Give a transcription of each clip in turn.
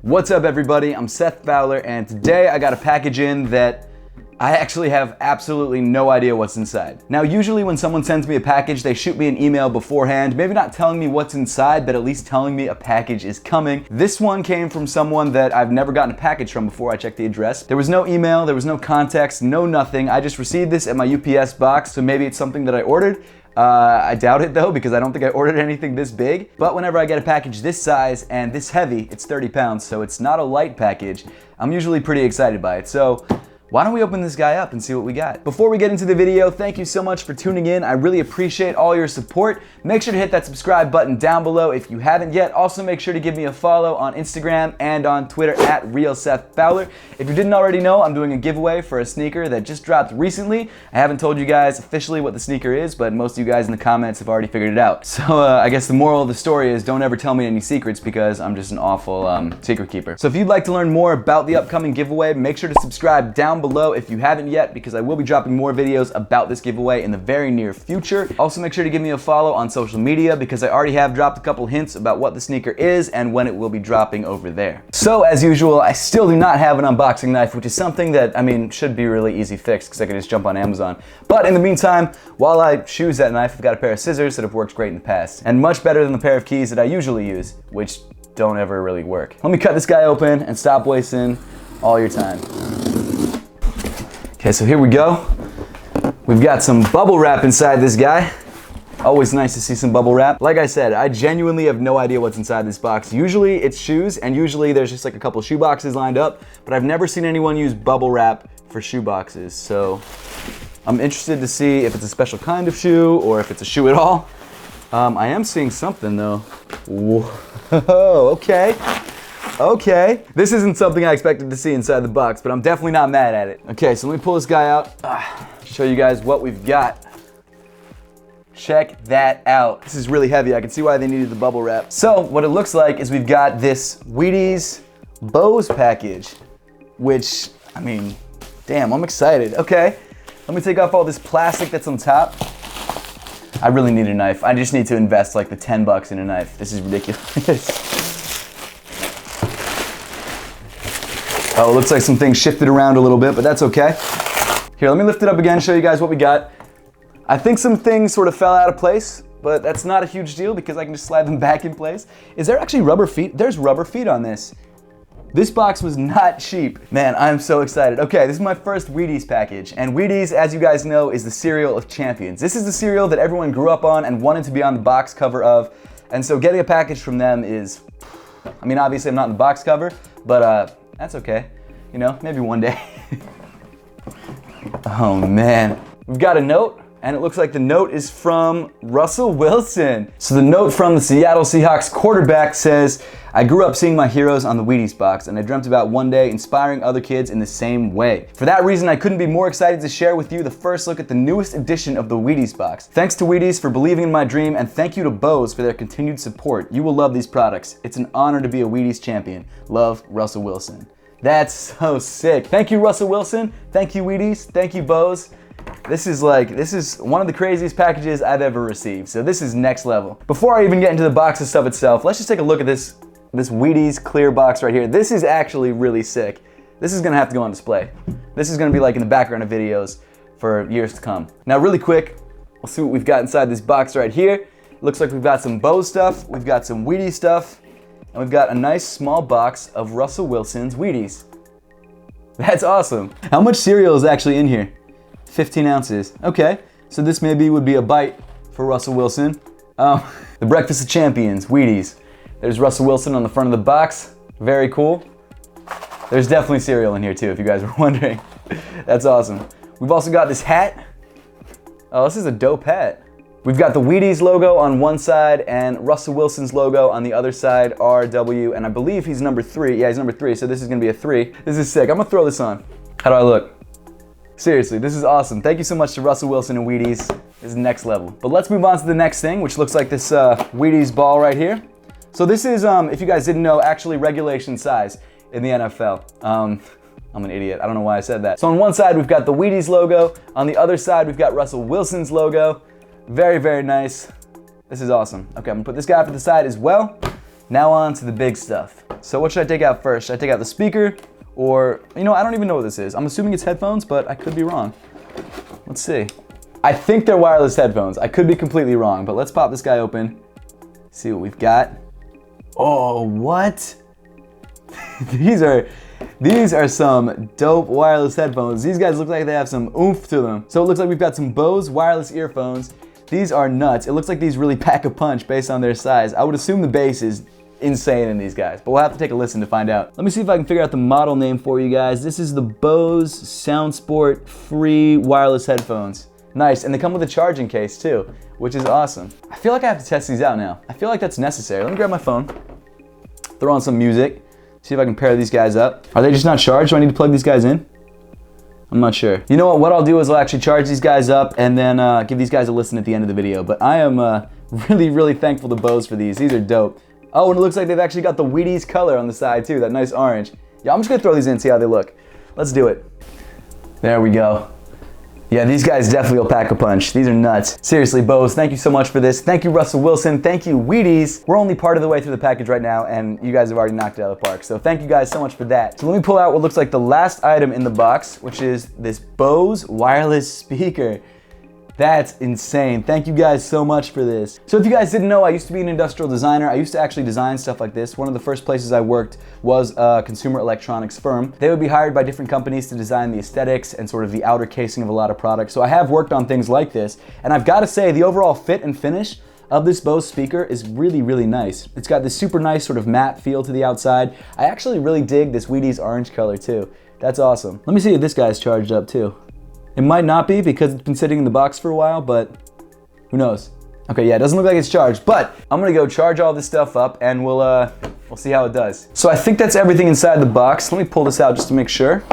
What's up everybody, I'm Seth Fowler and today I got a package in that I actually have absolutely no idea what's inside. Now usually when someone sends me a package, they shoot me an email beforehand, maybe not telling me what's inside, but at least telling me a package is coming. This one came from someone that I've never gotten a package from before I checked the address. There was no email, there was no context, no nothing. I just received this at my UPS box, so maybe it's something that I ordered. I doubt it though, because I don't think I ordered anything this big. But whenever I get a package this size and this heavy, it's 30 pounds, so it's not a light package, I'm usually pretty excited by it. So why don't we open this guy up and see what we got? Before we get into the video, thank you so much for tuning in. I really appreciate all your support. Make sure to hit that subscribe button down below if you haven't yet. Also make sure to give me a follow on Instagram and on Twitter at RealSethFowler. If you didn't already know, I'm doing a giveaway for a sneaker that just dropped recently. I haven't told you guys officially what the sneaker is, but most of you guys in the comments have already figured it out. So I guess the moral of the story is don't ever tell me any secrets because I'm just an awful secret keeper. So if you'd like to learn more about the upcoming giveaway, make sure to subscribe down below if you haven't yet, because I will be dropping more videos about this giveaway in the very near future. Also make sure to give me a follow on social media because I already have dropped a couple hints about what the sneaker is and when it will be dropping over there. So as usual, I still do not have an unboxing knife, which is something that, I mean, should be really easy fixed because I can just jump on Amazon. But in the meantime, while I choose that knife, I've got a pair of scissors that have worked great in the past and much better than the pair of keys that I usually use, which don't ever really work. Let me cut this guy open and stop wasting all your time. Okay, so here we go. We've got some bubble wrap inside this guy. Always nice to see some bubble wrap. Like I said, I genuinely have no idea what's inside this box. Usually it's shoes, and usually there's just like a couple shoe boxes lined up, but I've never seen anyone use bubble wrap for shoe boxes. So I'm interested to see if it's a special kind of shoe or if it's a shoe at all. I am seeing something though. Whoa, okay. Okay, this isn't something I expected to see inside the box, but I'm definitely not mad at it. Okay, so let me pull this guy out, show you guys what we've got. Check that out. This is really heavy. I can see why they needed the bubble wrap. So what it looks like is we've got this Wheaties Bose package, which, I mean, damn, I'm excited. Okay, let me take off all this plastic that's on top. I really need a knife. I just need to invest like the 10 bucks in a knife. This is ridiculous. Oh, it looks like some things shifted around a little bit, but that's okay. Here, let me lift it up again, show you guys what we got. I think some things sort of fell out of place, but that's not a huge deal because I can just slide them back in place. Is there actually rubber feet? There's rubber feet on this. This box was not cheap. Man, I'm so excited. Okay, this is my first Wheaties package, and Wheaties, as you guys know, is the cereal of champions. This is the cereal that everyone grew up on and wanted to be on the box cover of, and so getting a package from them is, I mean, obviously I'm not in the box cover, but that's okay. You know, maybe one day. Oh man. We've got a note, and it looks like the note is from Russell Wilson. So the note from the Seattle Seahawks quarterback says, I grew up seeing my heroes on the Wheaties box, and I dreamt about one day inspiring other kids in the same way. For that reason, I couldn't be more excited to share with you the first look at the newest edition of the Wheaties box. Thanks to Wheaties for believing in my dream, and thank you to Bose for their continued support. You will love these products. It's an honor to be a Wheaties champion. Love, Russell Wilson. That's so sick. Thank you, Russell Wilson. Thank you, Wheaties. Thank you, Bose. This is one of the craziest packages I've ever received. So this is next level. Before I even get into the box of stuff itself, let's just take a look at this Wheaties clear box right here. This is actually really sick. This is gonna have to go on display. This is gonna be like in the background of videos for years to come. Now really quick, we'll see what we've got inside this box right here. Looks like we've got some Bose stuff, we've got some Wheaties stuff, and we've got a nice small box of Russell Wilson's Wheaties. That's awesome. How much cereal is actually in here? 15 ounces. Okay, so this maybe would be a bite for Russell Wilson. The Breakfast of Champions, Wheaties. There's Russell Wilson on the front of the box. Very cool. There's definitely cereal in here too, if you guys were wondering. That's awesome. We've also got this hat. Oh, this is a dope hat. We've got the Wheaties logo on one side and Russell Wilson's logo on the other side, RW, and I believe he's number 3. Yeah, he's number 3, so this is gonna be a 3. This is sick. I'm gonna throw this on. How do I look? Seriously, this is awesome. Thank you so much to Russell Wilson and Wheaties. This is next level. But let's move on to the next thing, which looks like this Wheaties ball right here. So this is, if you guys didn't know, actually regulation size in the NFL. I'm an idiot. I don't know why I said that. So on one side, we've got the Wheaties logo. On the other side, we've got Russell Wilson's logo. Very, very nice. This is awesome. Okay, I'm gonna put this guy off to the side as well. Now on to the big stuff. So what should I take out first? Should I take out the speaker? Or, you know, I don't even know what this is. I'm assuming it's headphones, but I could be wrong. Let's see. I think they're wireless headphones. I could be completely wrong, but let's pop this guy open. See what we've got. Oh, what? These are some dope wireless headphones. These guys look like they have some oomph to them. So it looks like we've got some Bose wireless earphones. These are nuts. It looks like these really pack a punch based on their size. I would assume the bass is insane in these guys, but we'll have to take a listen to find out. Let me see if I can figure out the model name for you guys. This is the Bose SoundSport free wireless headphones. Nice, and they come with a charging case too, which is awesome. I feel like I have to test these out now. I feel like that's necessary. Let me grab my phone, throw on some music, see if I can pair these guys up. Are they just not charged? Do I need to plug these guys in? I'm not sure. You know what? What I'll do is I'll actually charge these guys up and then give these guys a listen at the end of the video. But I am really, really thankful to Bose for these. These are dope. Oh, and it looks like they've actually got the Wheaties color on the side too, that nice orange. Yeah, I'm just gonna throw these in and see how they look. Let's do it. There we go. Yeah, these guys definitely will pack a punch. These are nuts. Seriously, Bose, thank you so much for this. Thank you, Russell Wilson. Thank you, Wheaties. We're only part of the way through the package right now, and you guys have already knocked it out of the park. So thank you guys so much for that. So let me pull out what looks like the last item in the box, which is this Bose wireless speaker. That's insane. Thank you guys so much for this. So if you guys didn't know, I used to be an industrial designer. I used to actually design stuff like this. One of the first places I worked was a consumer electronics firm. They would be hired by different companies to design the aesthetics and sort of the outer casing of a lot of products. So I have worked on things like this, and I've got to say the overall fit and finish of this Bose speaker is really, really nice. It's got this super nice sort of matte feel to the outside. I actually really dig this Wheaties orange color too. That's awesome. Let me see if this guy's charged up too. It might not be because it's been sitting in the box for a while, but who knows? Okay, yeah, it doesn't look like it's charged, but I'm gonna go charge all this stuff up and we'll see how it does. So I think that's everything inside the box. Let me pull this out just to make sure.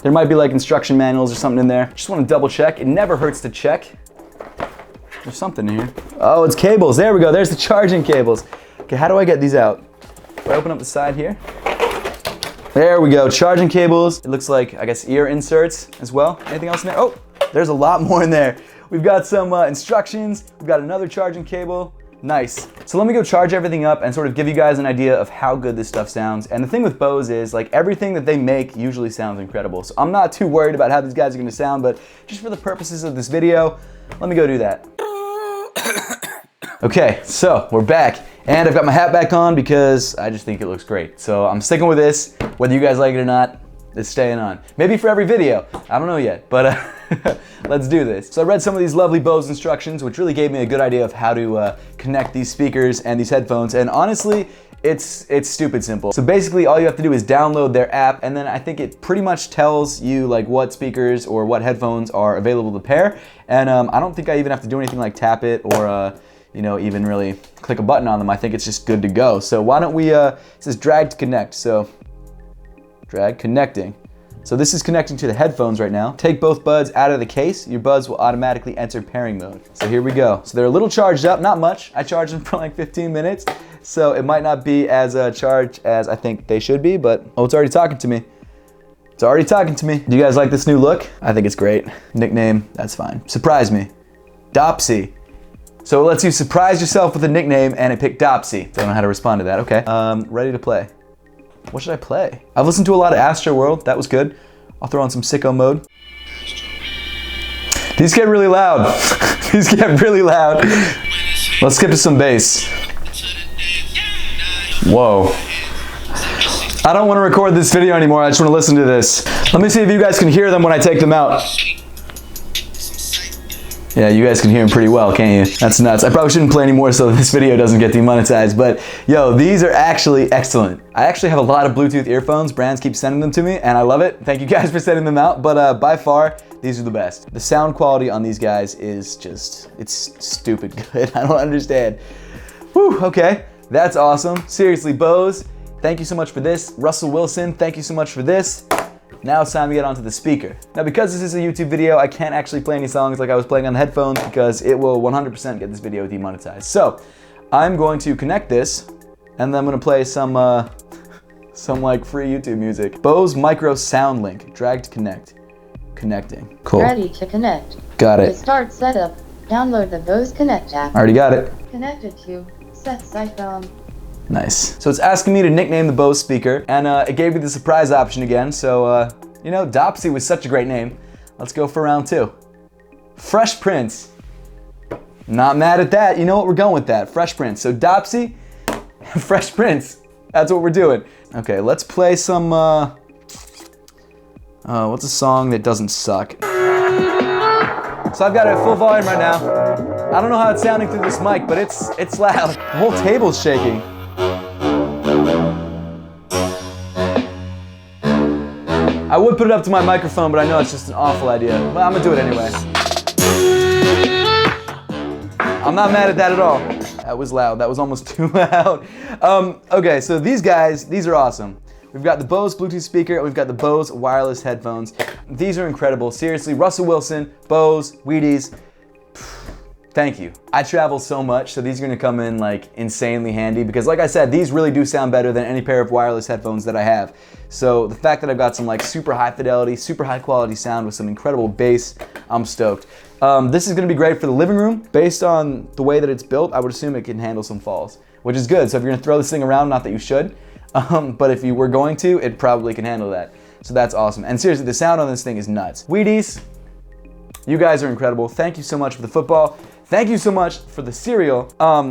There might be like instruction manuals or something in there. Just wanna double check. It never hurts to check. There's something in here. Oh, it's cables. There we go. There's the charging cables. Okay, how do I get these out? Do I open up the side here? There we go, charging cables. It looks like, I guess, ear inserts as well. Anything else in there? Oh, there's a lot more in there. We've got some instructions. We've got another charging cable. Nice. So let me go charge everything up and sort of give you guys an idea of how good this stuff sounds. And the thing with Bose is, like, everything that they make usually sounds incredible. So I'm not too worried about how these guys are gonna sound, but just for the purposes of this video, let me go do that. Okay, so we're back. And I've got my hat back on because I just think it looks great. So I'm sticking with this, whether you guys like it or not, it's staying on. Maybe for every video, I don't know yet, but let's do this. So I read some of these lovely Bose instructions, which really gave me a good idea of how to connect these speakers and these headphones. And honestly, it's stupid simple. So basically all you have to do is download their app, and then I think it pretty much tells you like what speakers or what headphones are available to pair. And I don't think I even have to do anything like tap it or you know, even really click a button on them. I think it's just good to go. So why don't we, it says drag to connect. So drag, connecting. So this is connecting to the headphones right now. Take both buds out of the case. Your buds will automatically enter pairing mode. So here we go. So they're a little charged up, not much. I charged them for like 15 minutes. So it might not be as charged as I think they should be, but oh, it's already talking to me. It's already talking to me. Do you guys like this new look? I think it's great. Nickname, that's fine. Surprise me. Dopsy. So it lets you surprise yourself with a nickname, and it picked Dopsy. Don't know how to respond to that. Okay, ready to play. What should I play? I've listened to a lot of Astro World. That was good. I'll throw on some sicko mode. These get really loud. These get really loud. Let's skip to some bass. Whoa. I don't want to record this video anymore. I just want to listen to this. Let me see if you guys can hear them when I take them out. Yeah, you guys can hear them pretty well, can't you? That's nuts. I probably shouldn't play anymore so this video doesn't get demonetized, but yo, these are actually excellent. I actually have a lot of Bluetooth earphones. Brands keep sending them to me, and I love it. Thank you guys for sending them out, but by far, these are the best. The sound quality on these guys is just, it's stupid good. I don't understand. Whew, okay, that's awesome. Seriously, Bose, thank you so much for this. Russell Wilson, thank you so much for this. Now it's time to get onto the speaker. Now because this is a YouTube video, I can't actually play any songs like I was playing on the headphones because it will 100% get this video demonetized. So I'm going to connect this and then I'm gonna play some like free YouTube music. Bose Micro Sound Link, drag to connect. Connecting, cool. Ready to connect. Got it. To start setup, download the Bose Connect app. Already got it. Connected to Seth's iPhone. Nice. So it's asking me to nickname the Bose speaker, and it gave me the surprise option again, so you know, Dopsy was such a great name. Let's go for round 2. Fresh Prince. Not mad at that. You know what? We're going with that. Fresh Prince. So Dopsy, Fresh Prince. That's what we're doing. Okay, let's play some, what's a song that doesn't suck? So I've got it at full volume right now. I don't know how it's sounding through this mic, but it's loud. The whole table's shaking. I would put it up to my microphone, but I know it's just an awful idea. But I'm gonna do it anyway. I'm not mad at that at all. That was loud. That was almost too loud. Okay, so these guys, these are awesome. We've got the Bose Bluetooth speaker, and we've got the Bose wireless headphones. These are incredible. Seriously, Russell Wilson, Bose, Wheaties, thank you. I travel so much, so these are gonna come in like insanely handy because like I said, these really do sound better than any pair of wireless headphones that I have. So the fact that I've got some like super high fidelity, super high quality sound with some incredible bass, I'm stoked. This is gonna be great for the living room. Based on the way that it's built, I would assume it can handle some falls, which is good. So if you're gonna throw this thing around, not that you should, but if you were going to, it probably can handle that. So that's awesome. And seriously, the sound on this thing is nuts. Wheaties, you guys are incredible. Thank you so much for the football. Thank you so much for the cereal.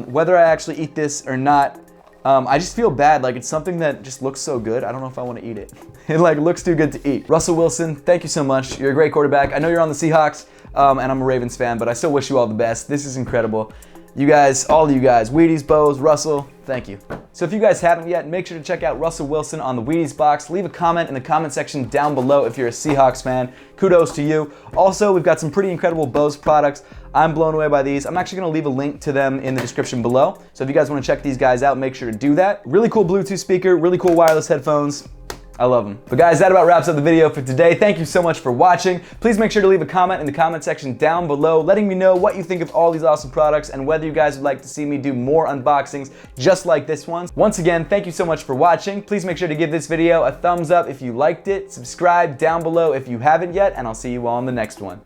Whether I actually eat this or not, I just feel bad. Like it's something that just looks so good. I don't know if I want to eat it. It like looks too good to eat. Russell Wilson, thank you so much. You're a great quarterback. I know you're on the Seahawks, and I'm a Ravens fan, but I still wish you all the best. This is incredible. You guys, all of you guys, Wheaties, Bose, Russell, thank you. So if you guys haven't yet, make sure to check out Russell Wilson on the Wheaties box. Leave a comment in the comment section down below if you're a Seahawks fan. Kudos to you. Also, we've got some pretty incredible Bose products. I'm blown away by these. I'm actually gonna leave a link to them in the description below. So if you guys wanna check these guys out, make sure to do that. Really cool Bluetooth speaker, really cool wireless headphones. I love them. But guys, that about wraps up the video for today. Thank you so much for watching. Please make sure to leave a comment in the comment section down below, letting me know what you think of all these awesome products and whether you guys would like to see me do more unboxings just like this one. Once again, thank you so much for watching. Please make sure to give this video a thumbs up if you liked it. Subscribe down below if you haven't yet, and I'll see you all in the next one.